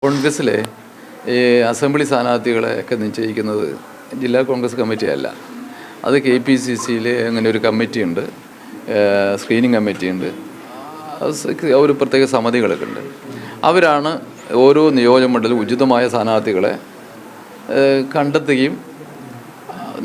കോൺഗ്രസ്സിലെ ഈ അസംബ്ലി സ്ഥാനാർത്ഥികളെ ഒക്കെ നിശ്ചയിക്കുന്നത് ജില്ലാ കോൺഗ്രസ് കമ്മിറ്റിയല്ല. അത് KPCCയിൽ അങ്ങനെ ഒരു കമ്മിറ്റിയുണ്ട്, സ്ക്രീനിങ് കമ്മിറ്റിയുണ്ട്, ഒരു പ്രത്യേക സമിതികളൊക്കെ ഉണ്ട്. അവരാണ് ഓരോ നിയോജകമണ്ഡലം ഉചിതമായ സ്ഥാനാർത്ഥികളെ കണ്ടെത്തുകയും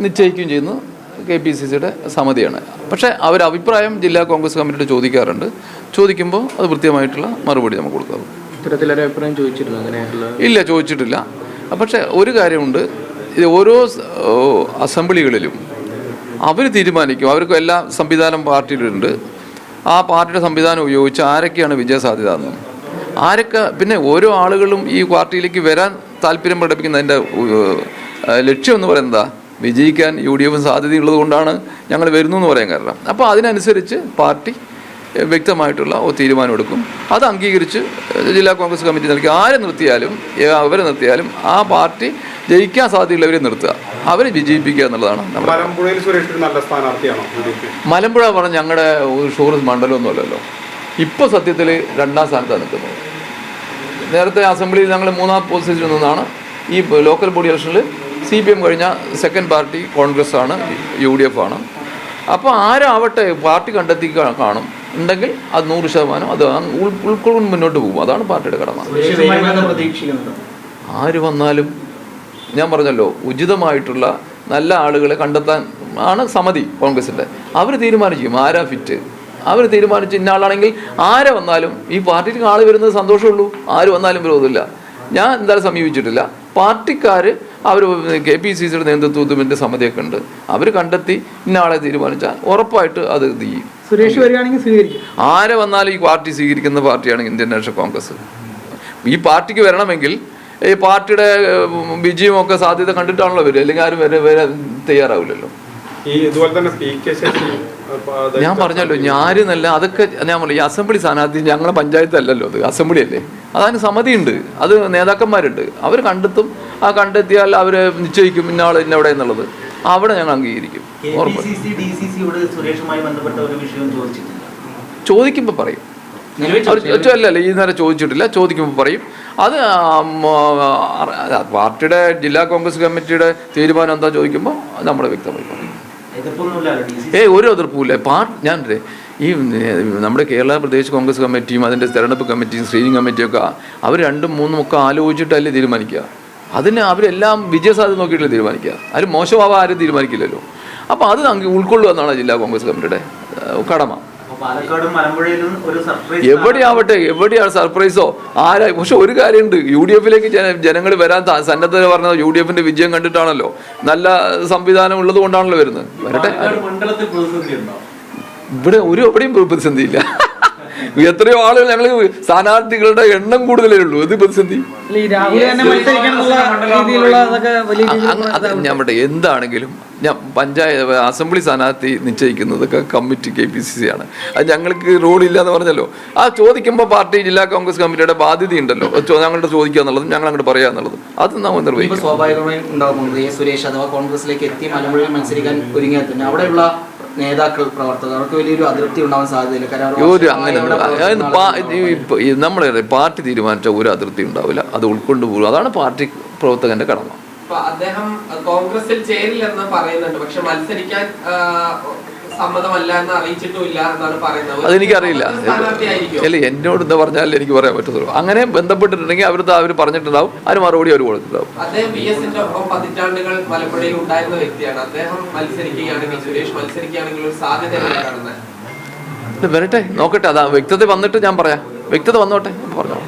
നിശ്ചയിക്കുകയും ചെയ്യുന്നത് KPCCയുടെ സമിതിയാണ്. പക്ഷേ അവരഭിപ്രായം ജില്ലാ കോൺഗ്രസ് കമ്മിറ്റിയോട് ചോദിക്കാറുണ്ട്. ചോദിക്കുമ്പോൾ അത് കൃത്യമായിട്ടുള്ള മറുപടി നമുക്ക് കൊടുക്കാം. ഇത്തരത്തിലൊരു അഭിപ്രായം ചോദിച്ചിട്ടില്ല? അങ്ങനെയുള്ള ഇല്ല, ചോദിച്ചിട്ടില്ല. പക്ഷേ ഒരു കാര്യമുണ്ട്, ഇത് ഓരോ അസംബ്ലികളിലും അവർ തീരുമാനിക്കും. അവർക്ക് എല്ലാ സംവിധാനം പാർട്ടിയിലുണ്ട്. ആ പാർട്ടിയുടെ സംവിധാനം ഉപയോഗിച്ച് ആരൊക്കെയാണ് വിജയസാധ്യത എന്നും ആരൊക്കെ, പിന്നെ ഓരോ ആളുകളും ഈ പാർട്ടിയിലേക്ക് വരാൻ താല്പര്യം പ്രകടിപ്പിക്കുന്നതിൻ്റെ ലക്ഷ്യം എന്ന് പറയുന്നത് വിജയിക്കാൻ UDF സാധ്യതയുള്ളത് കൊണ്ടാണ് ഞങ്ങൾ വരുന്നു എന്ന് പറയാൻ കാരണം. അപ്പോൾ അതിനനുസരിച്ച് പാർട്ടി വ്യക്തമായിട്ടുള്ള തീരുമാനമെടുക്കും. അത് അംഗീകരിച്ച് ജില്ലാ കോൺഗ്രസ് കമ്മിറ്റി നൽകി അവരെ നിർത്തിയാലും ആ പാർട്ടി ജയിക്കാൻ സാധ്യതയുള്ളവരെ നിർത്തുക, അവരെ വിജയിപ്പിക്കുക എന്നുള്ളതാണ്. മലമ്പുഴ പറഞ്ഞ ഞങ്ങളുടെ ഒരു ടൂറിസ്റ്റ് മണ്ഡലമൊന്നുമല്ലല്ലോ. ഇപ്പോൾ സത്യത്തിൽ 2ാം സ്ഥാനത്താണ് നിൽക്കുന്നത്. നേരത്തെ അസംബ്ലിയിൽ ഞങ്ങൾ 3ാം പൊസിഷനിൽ നിന്നാണ്. ഈ ലോക്കൽ ബോഡി ഇലക്ഷനിൽ CPM കഴിഞ്ഞ സെക്കൻഡ് പാർട്ടി കോൺഗ്രസ് ആണ്, UDF ആണ്. അപ്പോൾ ആരാവട്ടെ പാർട്ടി കണ്ടെത്തി കാണും ഉണ്ടെങ്കിൽ അത് 100% അത് ഉൾക്കൊള്ളും മുന്നോട്ട് പോകും. അതാണ് പാർട്ടിയുടെ കടമ. ആര് വന്നാലും ഞാൻ പറഞ്ഞല്ലോ, ഉചിതമായിട്ടുള്ള നല്ല ആളുകളെ കണ്ടെത്താൻ ആണ് സമിതി കോൺഗ്രസിൻ്റെ. അവർ തീരുമാനിക്കും ആരാ ഫിറ്റ്. അവർ തീരുമാനിച്ച് ഇന്ന ആളാണെങ്കിൽ ആരെ വന്നാലും ഈ പാർട്ടിക്ക് ആൾ വരുന്നത് സന്തോഷമുള്ളൂ. ആര് വന്നാലും വിരോധമില്ല. ഞാൻ എന്തായാലും സമീപിച്ചിട്ടില്ല. പാർട്ടിക്കാർ അവർ KPCCയുടെ നേതൃത്വത്തിൻ്റെ സമിതിയൊക്കെ ഉണ്ട്. അവർ കണ്ടെത്തി ഇന്ന ആളെ തീരുമാനിച്ചാൽ ഉറപ്പായിട്ട് അത് ചെയ്യും. സുരേഷ് വരികയാണെങ്കിൽ സ്വീകരിക്കും. ആരെ വന്നാലും ഈ പാർട്ടി സ്വീകരിക്കുന്ന പാർട്ടിയാണ് ഇന്ത്യൻ നാഷണൽ കോൺഗ്രസ്. ഈ പാർട്ടിക്ക് വരണമെങ്കിൽ ഈ പാർട്ടിയുടെ വിജയമൊക്കെ സാധ്യത കണ്ടിട്ടാണല്ലോ വരിക, അല്ലെങ്കിൽ ആരും വരാൻ തയ്യാറാവില്ലല്ലോ. ഞാൻ പറഞ്ഞല്ലോ, ഞാനെന്നല്ല, അതൊക്കെ ഞാൻ പറഞ്ഞു. ഈ അസംബ്ലി സ്ഥാനാർത്ഥി ഞങ്ങളുടെ പഞ്ചായത്തല്ലല്ലോ, അത് അസംബ്ലി അല്ലേ. അതിന് സമിതിയുണ്ട്, അത് നേതാക്കന്മാരുണ്ട്. അവർ കണ്ടെത്തും. ആ കണ്ടെത്തിയാൽ അവർ നിശ്ചയിക്കും ഇന്നയാൾ ഇന്നവിടെ എന്നുള്ളത്. അവിടെ ഞങ്ങൾ അംഗീകരിക്കും. ചോദിക്കുമ്പോൾ പറയും. അല്ലല്ല, ഈ നേരം ചോദിച്ചിട്ടില്ല. ചോദിക്കുമ്പോൾ പറയും. അത് പാർട്ടിയുടെ ജില്ലാ കോൺഗ്രസ് കമ്മിറ്റിയുടെ തീരുമാനം എന്താ ചോദിക്കുമ്പോൾ നമ്മൾ വ്യക്തമായി പറയും. ഒരു എതിർപ്പുമില്ല. ഞാൻ ഈ നമ്മുടെ കേരള പ്രദേശ് കോൺഗ്രസ് കമ്മിറ്റിയും അതിൻ്റെ തെരഞ്ഞെടുപ്പ് കമ്മിറ്റിയും സ്ക്രീനിങ് കമ്മിറ്റിയൊക്കെ അവർ 2ഉം 3ഉം ഒക്കെ ആലോചിച്ചിട്ടല്ലേ തീരുമാനിക്കുക. അതിന് അവരെല്ലാം വിജയസാധ്യത നോക്കിയിട്ടല്ലേ തീരുമാനിക്കുക. അതിൽ മോശമാവാൻ ആരും തീരുമാനിക്കില്ലല്ലോ. അപ്പോൾ അത് ഉൾക്കൊള്ളുക എന്നാണ് ജില്ലാ കോൺഗ്രസ് കമ്മിറ്റിയുടെ കടമ. എവിടെയാണ് സർപ്രൈസോ ആരാ. പക്ഷെ ഒരു കാര്യമുണ്ട്, UDFിലേക്ക് ജനങ്ങൾ വരാൻ സന്നദ്ധത പറഞ്ഞത് UDFിന്റെ വിജയം കണ്ടിട്ടാണല്ലോ. നല്ല സംവിധാനം ഉള്ളത് കൊണ്ടാണല്ലോ വരുന്നത്. വരട്ടെ. ഇവിടെ എവിടെയും പ്രതിസന്ധിയില്ല. എത്രയോ ആളുകൾ ഞങ്ങൾ സ്ഥാനാർത്ഥികളുടെ എണ്ണം കൂടുതലേ ഉള്ളൂ. ഇത് പ്രതിസന്ധി. ഞാൻ പറട്ടെ, എന്താണെങ്കിലും പഞ്ചായത്ത് അസംബ്ലി സ്ഥാനാർത്ഥി നിശ്ചയിക്കുന്നതൊക്കെ കമ്മിറ്റി KPCC ആണ്. അത് ഞങ്ങൾക്ക് റോളില്ല എന്ന് പറഞ്ഞല്ലോ. ആ ചോദിക്കുമ്പോൾ പാർട്ടി ജില്ലാ കോൺഗ്രസ് കമ്മിറ്റിയുടെ ബാധ്യതയുണ്ടല്ലോ, ഞങ്ങളുടെ ചോദിക്കുക എന്നുള്ളത്, ഞങ്ങൾ അങ്ങോട്ട് പറയുക എന്നുള്ളത്. അത് നമ്മൾ നിർവഹിക്കും. സ്വാഭാവികമായും ഉണ്ടാകുന്നത് സുരേഷ് അഥവാ കോൺഗ്രസിലേക്ക് എത്തി മലമ്പുഴയിൽ മത്സരിക്കാൻ ഒരുങ്ങിയാൽ തന്നെ അവിടെയുള്ള നേതാക്കൾ, പ്രവർത്തകർ അവർക്ക് വലിയൊരു അതൃപ്തി ഉണ്ടാവാൻ സാധ്യതയില്ല. നമ്മളെ പാർട്ടി തീരുമാനിച്ച ഒരു അതൃപ്തി ഉണ്ടാവില്ല. അത് ഉൾക്കൊണ്ടു പോകും. അതാണ് പാർട്ടി പ്രവർത്തകന്റെ കടമ. അദ്ദേഹം കോൺഗ്രസിൽ ചേരില്ലെന്ന് പറയുന്നുണ്ട്, പക്ഷെ മത്സരിക്കാൻ സമ്മതമല്ല എന്ന് അറിയിച്ചിട്ടുമില്ല എന്നാണ് പറയുന്നത്. അതെനിക്കറിയില്ല. അല്ല, എന്നോട് എന്താ പറഞ്ഞാലും എനിക്ക് പറയാൻ പറ്റത്തുള്ളൂ. അങ്ങനെ ബന്ധപ്പെട്ടിട്ടുണ്ടെങ്കിൽ അവർ പറഞ്ഞിട്ടുണ്ടാവും. അതിന് മറുപടി അവർ കൊടുത്തിട്ടുണ്ടാവും. അദ്ദേഹം VSന്റെ ഒപ്പം പതിറ്റാണ്ടുകൾ മലപ്പുഴയിൽ ഉണ്ടായിരുന്ന വ്യക്തിയാണ്. അദ്ദേഹം മത്സരിക്കുകയാണെങ്കിൽ, സുരേഷ് മത്സരിക്കുകയാണെങ്കിൽ ഒരു സാധ്യത കാണുന്നത്. വരട്ടെ, നോക്കട്ടെ. അതാ വ്യക്തത വന്നിട്ട് ഞാൻ പറയാം. വ്യക്തത വന്നോട്ടെ, പറഞ്ഞോ.